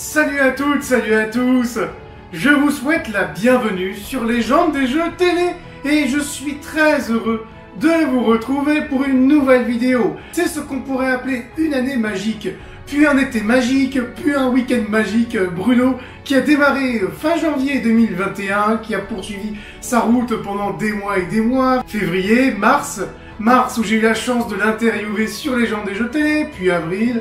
Salut à toutes, salut à tous. Je vous souhaite la bienvenue sur Légendes des jeux télé et je suis très heureux de vous retrouver pour une nouvelle vidéo. C'est ce qu'on pourrait appeler une année magique, puis un été magique, puis un week-end magique. Bruno qui a démarré fin janvier 2021, qui a poursuivi sa route pendant des mois et des mois. Février, mars où j'ai eu la chance de l'interviewer sur Légendes des jeux télé, puis avril,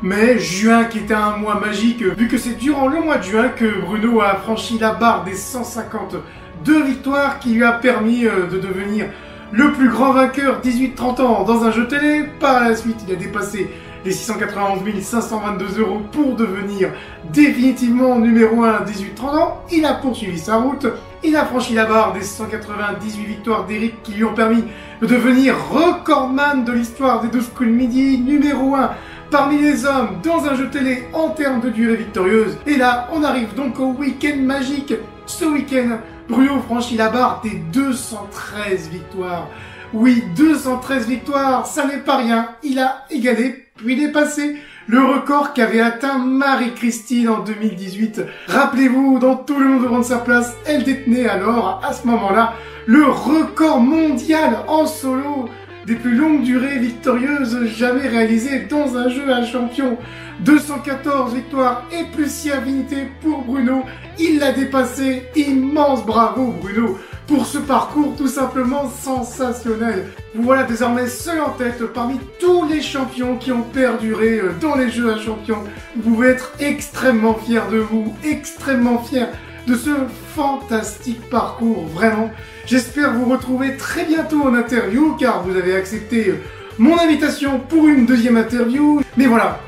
mai, juin qui était un mois magique, vu que c'est durant le mois de juin que Bruno a franchi la barre des 152 victoires qui lui a permis de devenir le plus grand vainqueur 18-30 ans dans un jeu télé. Par la suite, il a dépassé les 691 522 € pour devenir définitivement numéro 1 à 18-30 ans. Il a poursuivi sa route, il a franchi la barre des 198 victoires d'Eric qui lui ont permis de devenir recordman de l'histoire des 12 coups de midi, numéro 1 parmi les hommes dans un jeu télé en termes de durée victorieuse. Et là, on arrive donc au week-end magique. Ce week-end, Bruno franchit la barre des 213 victoires. Oui, 213 victoires, ça n'est pas rien. Il a égalé, puis dépassé le record qu'avait atteint Marie-Christine en 2018. Rappelez-vous, dans Tout le monde veut prendre sa place, elle détenait alors, à ce moment-là, le record mondial en solo des plus longues durées victorieuses jamais réalisées dans un jeu à champion. 214 victoires et plus 6 affinités pour Bruno. Il l'a dépassé. Immense bravo Bruno pour ce parcours tout simplement sensationnel. Vous voilà désormais seul en tête parmi tous les champions qui ont perduré dans les jeux à champion. Vous pouvez être extrêmement fier de vous, extrêmement fier de ce fantastique parcours, vraiment. J'espère vous retrouver très bientôt en interview, car vous avez accepté mon invitation pour une deuxième interview. Mais voilà,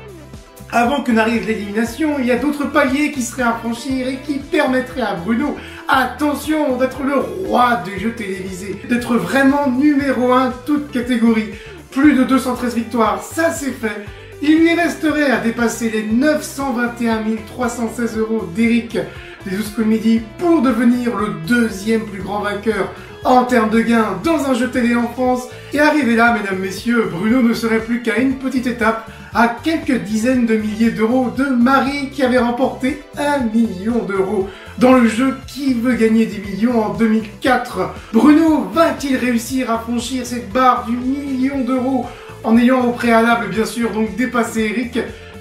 avant que n'arrive l'élimination, il y a d'autres paliers qui seraient à franchir et qui permettraient à Bruno, attention, d'être le roi des jeux télévisés, d'être vraiment numéro 1 toute catégorie. Plus de 213 victoires, ça c'est fait. Il lui resterait à dépasser les 921 316 € d'Eric des 12 coups de midi pour devenir le deuxième plus grand vainqueur en termes de gains dans un jeu télé en France. Et arrivé là, mesdames, messieurs, Bruno ne serait plus qu'à une petite étape, à quelques dizaines de milliers d'euros de Marie qui avait remporté 1 million d'euros dans le jeu Qui veut gagner des millions en 2004. Bruno va-t-il réussir à franchir cette barre du million d'euros en ayant au préalable, bien sûr, donc dépassé Eric?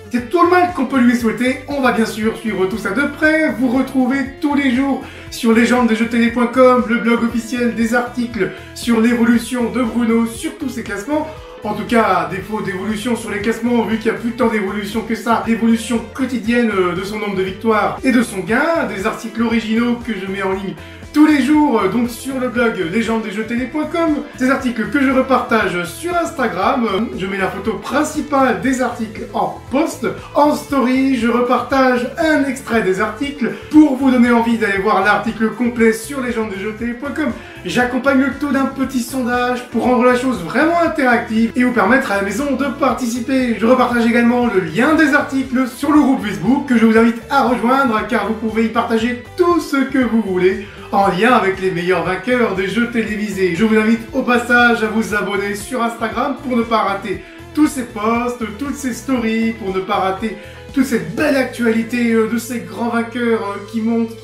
C'est tout le mal qu'on peut lui souhaiter. On va bien sûr suivre tout ça de près. Vous retrouvez tous les jours sur légendesdesjeuxtélé.com, le blog officiel, des articles sur l'évolution de Bruno sur tous ses classements. En tout cas, à défaut d'évolution sur les classements, vu qu'il n'y a plus tant d'évolution que ça, l'évolution quotidienne de son nombre de victoires et de son gain, des articles originaux que je mets en ligne tous les jours, donc sur le blog légendesdesjeuxtélé.com, des articles que je repartage sur Instagram. Je mets la photo principale des articles en post. En story, je repartage un extrait des articles pour vous donner envie d'aller voir l'article complet sur légendesdesjeuxtélé.com. J'accompagne le tout d'un petit sondage pour rendre la chose vraiment interactive et vous permettre à la maison de participer. Je repartage également le lien des articles sur le groupe Facebook que je vous invite à rejoindre, car vous pouvez y partager tout ce que vous voulez en lien avec les meilleurs vainqueurs des jeux télévisés. Je vous invite au passage à vous abonner sur Instagram pour ne pas rater tous ces posts, toutes ces stories, pour ne pas rater toute cette belle actualité de ces grands vainqueurs qui montent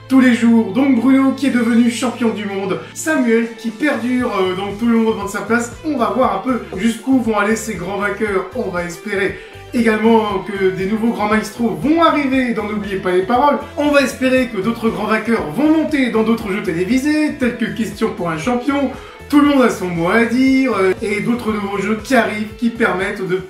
tous les jours. Donc Bruno qui est devenu champion du monde, Samuel qui perdure dans Tout le monde prend sa place. On va voir un peu jusqu'où vont aller ces grands vainqueurs. On va espérer également que des nouveaux grands maestros vont arriver dans N'oubliez pas les paroles. On va espérer que d'autres grands vainqueurs vont monter dans d'autres jeux télévisés, tels que Question pour un champion, Tout le monde a son mot à dire, et d'autres nouveaux jeux qui arrivent, qui permettent de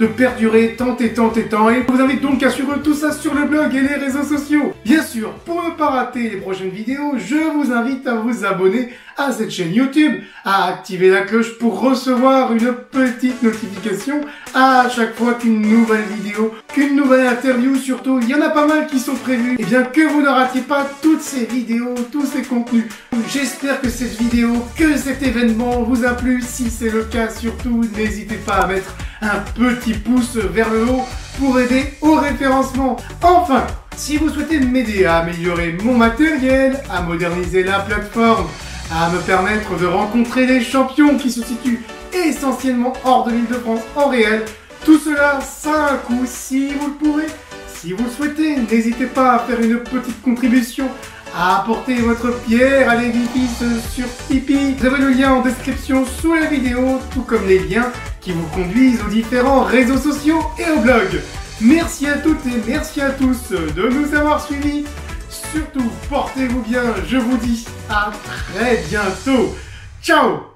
perdurer tant et tant et tant. Et je vous invite donc à suivre tout ça sur le blog et les réseaux sociaux. Bien sûr, pour ne pas rater les prochaines vidéos, je vous invite à vous abonner à cette chaîne YouTube, à activer la cloche pour recevoir une petite notification à chaque fois qu'une nouvelle vidéo, qu'une nouvelle interview surtout, il y en a pas mal qui sont prévus, et bien que vous ne ratiez pas toutes ces vidéos, tous ces contenus. J'espère que cette vidéo, que cet événement vous a plu. Si c'est le cas, surtout n'hésitez pas à mettre un petit pouce vers le haut pour aider au référencement. Enfin, si vous souhaitez m'aider à améliorer mon matériel, à moderniser la plateforme, à me permettre de rencontrer les champions qui se situent essentiellement hors de l'Île-de-France en réel, Tout cela, ça a un coût si vous le pouvez. Si vous le souhaitez, n'hésitez pas à faire une petite contribution, à apporter votre pierre à l'édifice sur Tipeee. Vous avez le lien en description sous la vidéo, tout comme les liens qui vous conduisent aux différents réseaux sociaux et au blog. Merci à toutes et merci à tous de nous avoir suivis. Surtout, portez-vous bien, je vous dis à très bientôt. Ciao!